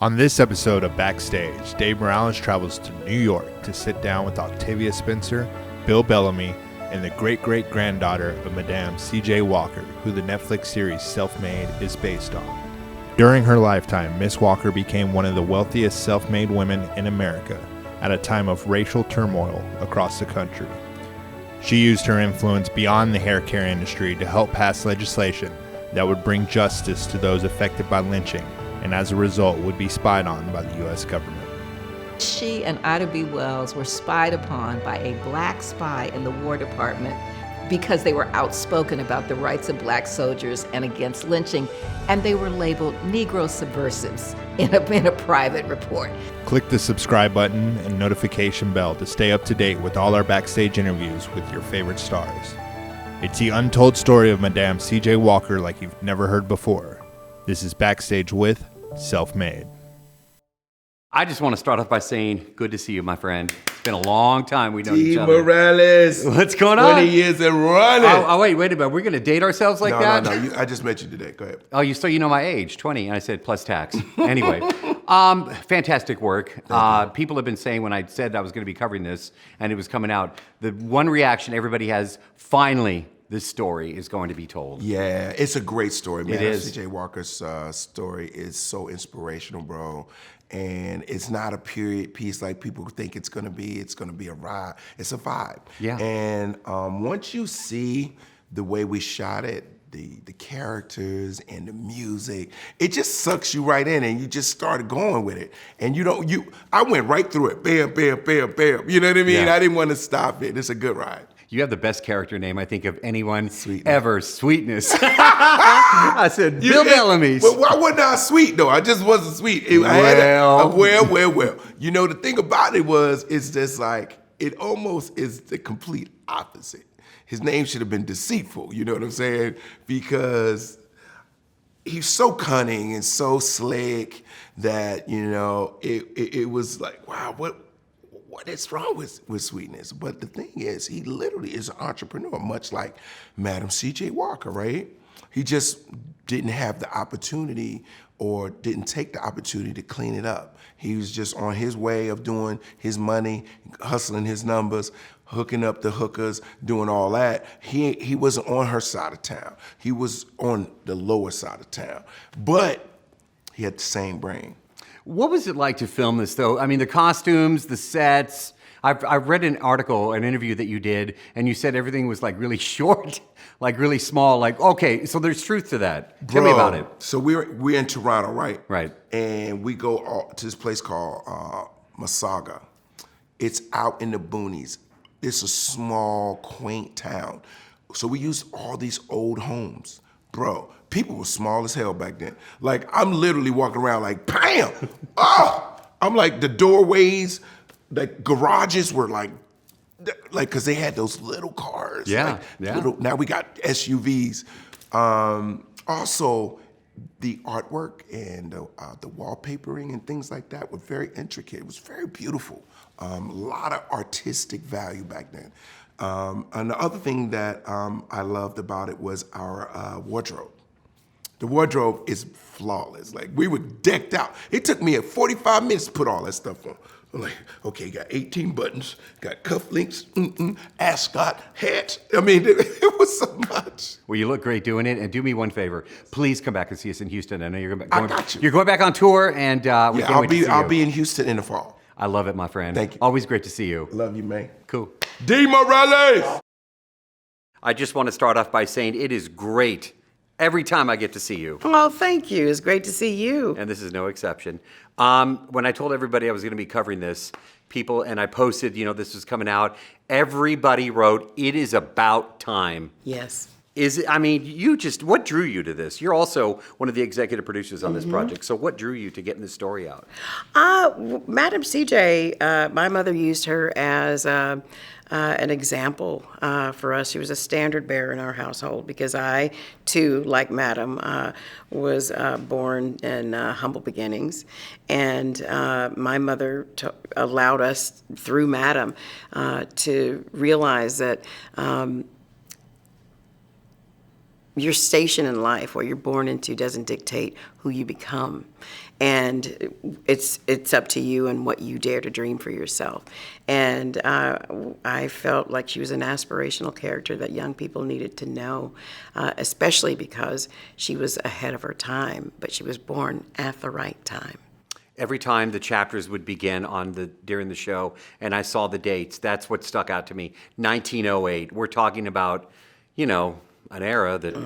On this episode of Backstage, Dave Morales travels to New York to sit down with Octavia Spencer, Bill Bellamy, and the great-great-granddaughter of Madame C.J. Walker, who the Netflix series Self-Made is based on. During her lifetime, Miss Walker became one of the wealthiest self-made women in America at a time of racial turmoil across the country. She used her influence beyond the haircare industry to help pass legislation that would bring justice to those affected by lynching, and as a result would be spied on by the U.S. government. She and Ida B. Wells were spied upon by a black spy in the War Department because they were outspoken about the rights of black soldiers and against lynching, and they were labeled Negro subversives in a private report. Click the subscribe button and notification bell to stay up to date with all our backstage interviews with your favorite stars. It's the untold story of Madame C.J. Walker like you've never heard before. This is Backstage with Self-Made. I just want to start off by saying, good to see you, my friend. It's been a long time we've known each D. other. Morales. What's going on? 20 years and running. Wait a minute. We're going to date ourselves like that? No. I just met you today. Go ahead. Oh, you know my age, 20. And I said plus tax. Anyway, fantastic work. People have been saying when I said I was going to be covering this and it was coming out, the one reaction everybody has, finally, this story is going to be told. Yeah, it's a great story, man. It is. C.J. Walker's story is so inspirational, bro. And it's not a period piece like people think it's gonna be. It's gonna be a ride. It's a vibe. Yeah. And once you see the way we shot it, the characters and the music, it just sucks you right in, and you just started going with it. And I went right through it. Bam, bam, bam, bam. You know what I mean? Yeah. I didn't want to stop it. It's a good ride. You have the best character name, I think, of anyone Sweetness. ever. Sweetness. I said, Bill Bellamy. Well, why wasn't I sweet, though? I just wasn't sweet. Well. You know, the thing about it it's just like, it almost is the complete opposite. His name should have been Deceitful, you know what I'm saying? Because he's so cunning and so slick that, it was like, wow, what is wrong with Sweetness? But the thing is, he literally is an entrepreneur, much like Madame C.J. Walker, right? He just didn't have the opportunity or didn't take the opportunity to clean it up. He was just on his way of doing his money, hustling his numbers, hooking up the hookers, doing all that. He wasn't on her side of town. He was on the lower side of town. But he had the same brain. What was it like to film this, though? I mean, the costumes, the sets. I've read an article, an interview that you did, and you said everything was like really short, like really small. Like, okay, so there's truth to that. Tell me about it. So we're in Toronto, right? Right. And we go to this place called Masaga. It's out in the boonies. It's a small, quaint town. So we used all these old homes. Bro, people were small as hell back then. Like, I'm literally walking around like, bam! Oh! I'm like, the doorways, the garages were like, because they had those little cars. Yeah. Now we got SUVs. Also, the artwork and the wallpapering and things like that were very intricate. It was very beautiful. A lot of artistic value back then. And the other thing that I loved about it was our wardrobe. The wardrobe is flawless. Like, we were decked out. It took me 45 minutes to put all that stuff on. I'm like, okay, got 18 buttons, got cufflinks, ascot, hats. I mean, it was so much. Well, you look great doing it, and do me one favor. Please come back and see us in Houston. I know you're going. I got you. You're going back on tour, and we can't wait to see you. I'll be in Houston in the fall. I love it, my friend. Thank you. Always great to see you. Love you, man. Cool. D. Morales! I just want to start off by saying it is great every time I get to see you. Oh, thank you. It's great to see you. And this is no exception. When I told everybody I was going to be covering this, and I posted, this was coming out, everybody wrote, it is about time. Yes. What drew you to this? You're also one of the executive producers on this project. So what drew you to getting this story out? Madame C.J., my mother used her as an example for us. She was a standard bearer in our household because I, too, like Madame, was born in humble beginnings. And my mother allowed us, through Madame, to realize that your station in life, what you're born into, doesn't dictate who you become. and it's up to you and what you dare to dream for yourself. And I felt like she was an aspirational character that young people needed to know, especially because she was ahead of her time, but she was born at the right time. Every time the chapters would begin during the show, and I saw the dates, that's what stuck out to me. 1908. We're talking about, an era that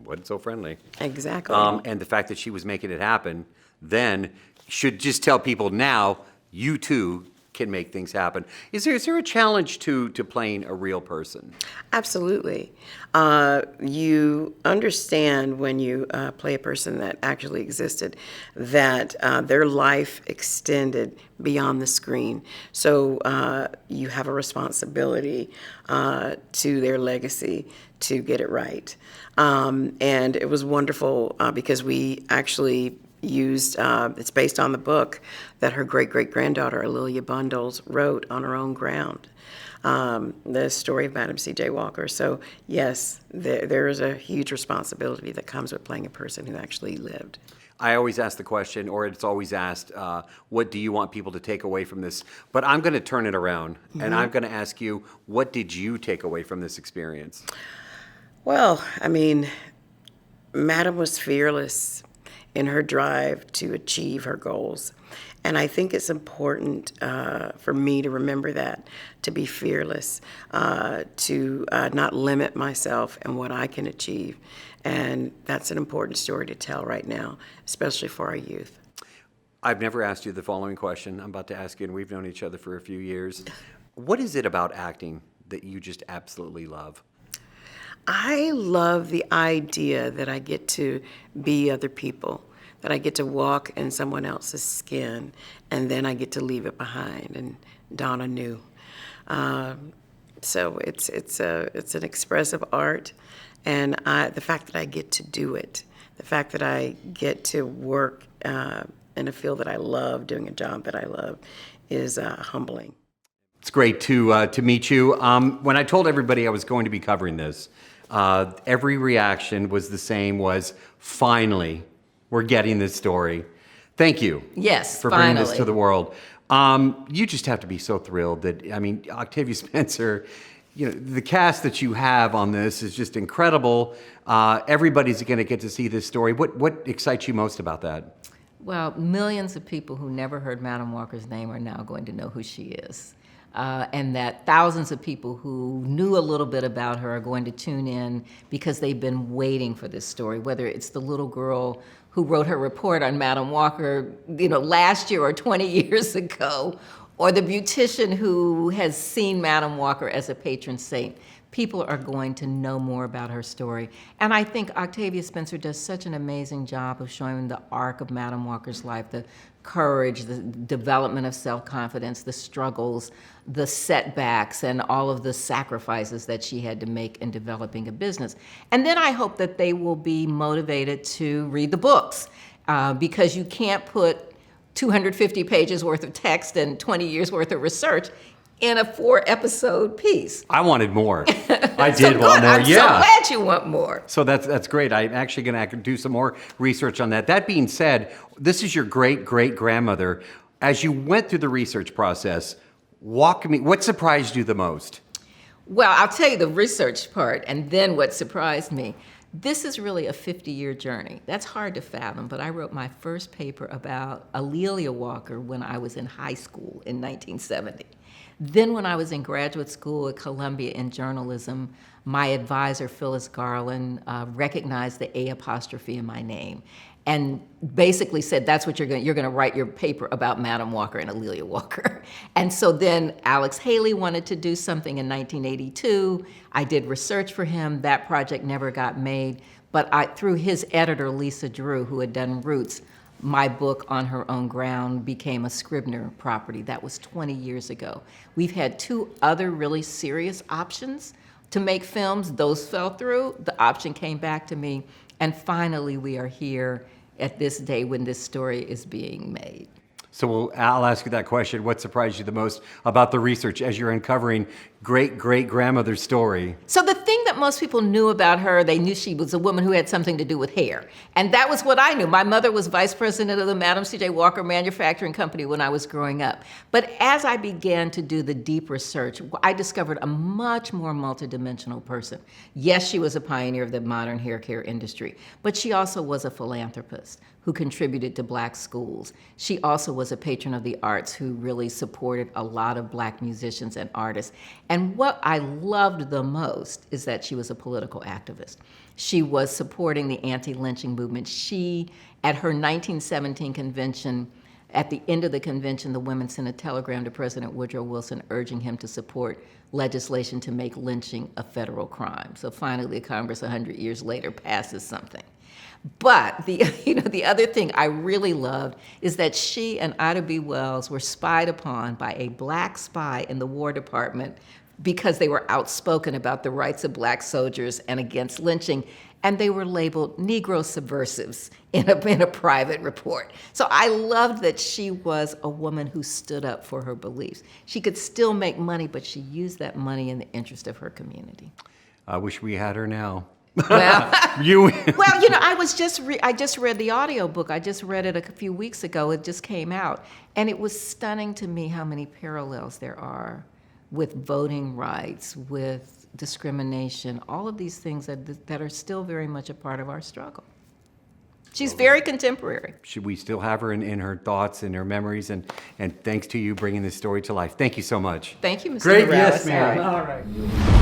wasn't so friendly. Exactly. And the fact that she was making it happen then should just tell people now, you too can make things happen. Is there a challenge to playing a real person? Absolutely. You understand when you play a person that actually existed, that their life extended beyond the screen. So you have a responsibility to their legacy to get it right. And it was wonderful because we actually used, it's based on the book that her great-great-granddaughter, Aurelia Bundles, wrote on her own ground, the story of Madame C.J. Walker. So yes, there is a huge responsibility that comes with playing a person who actually lived. I always ask the question, or it's always asked, what do you want people to take away from this? But I'm going to turn it around, and I'm going to ask you, what did you take away from this experience? Well, I mean, Madame was fearless in her drive to achieve her goals. And I think it's important for me to remember that, to be fearless, to not limit myself and what I can achieve. And that's an important story to tell right now, especially for our youth. I've never asked you the following question. I'm about to ask you, and we've known each other for a few years. What is it about acting that you just absolutely love? I love the idea that I get to be other people, that I get to walk in someone else's skin, and then I get to leave it behind and don anew. So it's an expressive art, and the fact that I get to do it, the fact that I get to work in a field that I love, doing a job that I love, is humbling. It's great to meet you. When I told everybody I was going to be covering this, every reaction was the same, was finally, we're getting this story. Thank you. Yes, for finally. bringing this to the world. You just have to be so thrilled that, Octavia Spencer, the cast that you have on this is just incredible. Everybody's going to get to see this story. What excites you most about that? Well, millions of people who never heard Madame Walker's name are now going to know who she is. And that thousands of people who knew a little bit about her are going to tune in because they've been waiting for this story, whether it's the little girl who wrote her report on Madame Walker, last year or 20 years ago, or the beautician who has seen Madame Walker as a patron saint. People are going to know more about her story. And I think Octavia Spencer does such an amazing job of showing the arc of Madame Walker's life, the courage, the development of self-confidence, the struggles, the setbacks, and all of the sacrifices that she had to make in developing a business. And then I hope that they will be motivated to read the books, because you can't put 250 pages worth of text and 20 years worth of research in a 4-episode piece. I wanted more. I did so want more. I'm so glad you want more. So that's great. I'm actually going to do some more research on that. That being said, this is your great-great-grandmother. As you went through the research process, walk me. What surprised you the most? Well, I'll tell you the research part, and then what surprised me. This is really a 50-year journey. That's hard to fathom, but I wrote my first paper about Aurelia Walker when I was in high school in 1970. Then when I was in graduate school at Columbia in journalism, my advisor, Phyllis Garland, recognized the A apostrophe in my name and basically said, that's what you're going to write your paper about Madame Walker and Aurelia Walker. And so then Alex Haley wanted to do something in 1982. I did research for him. That project never got made. But through his editor, Lisa Drew, who had done Roots, my book On Her Own Ground became a Scribner property. That was 20 years ago. We've had 2 other really serious options to make films. Those fell through. The option came back to me. And finally, we are here at this day when this story is being made. So I'll ask you that question. What surprised you the most about the research as you're uncovering great-great-grandmother's story? So the thing that that most people knew about her. They knew she was a woman who had something to do with hair. And that was what I knew. My mother was vice president of the Madame C.J. Walker Manufacturing Company when I was growing up. But as I began to do the deep research, I discovered a much more multidimensional person. Yes, she was a pioneer of the modern hair care industry, but she also was a philanthropist who contributed to black schools. She also was a patron of the arts who really supported a lot of black musicians and artists. And what I loved the most is that she was a political activist. She was supporting the anti-lynching movement. She, at her 1917 convention, at the end of the convention, the women sent a telegram to President Woodrow Wilson urging him to support legislation to make lynching a federal crime. So finally, the Congress 100 years later passes something. But the other thing I really loved is that she and Ida B. Wells were spied upon by a black spy in the War Department because they were outspoken about the rights of black soldiers and against lynching, and they were labeled Negro subversives in a private report. So I loved that she was a woman who stood up for her beliefs. She could still make money, but she used that money in the interest of her community. I wish we had her now. Well, You. I just read the audiobook. I just read it a few weeks ago. It just came out. And it was stunning to me how many parallels there are with voting rights, with discrimination, all of these things that are still very much a part of our struggle. She's very contemporary. Should we still have her in her thoughts and her memories? And thanks to you bringing this story to life. Thank you so much. Thank you, Mr. Great, Morales. yes, ma'am. All right.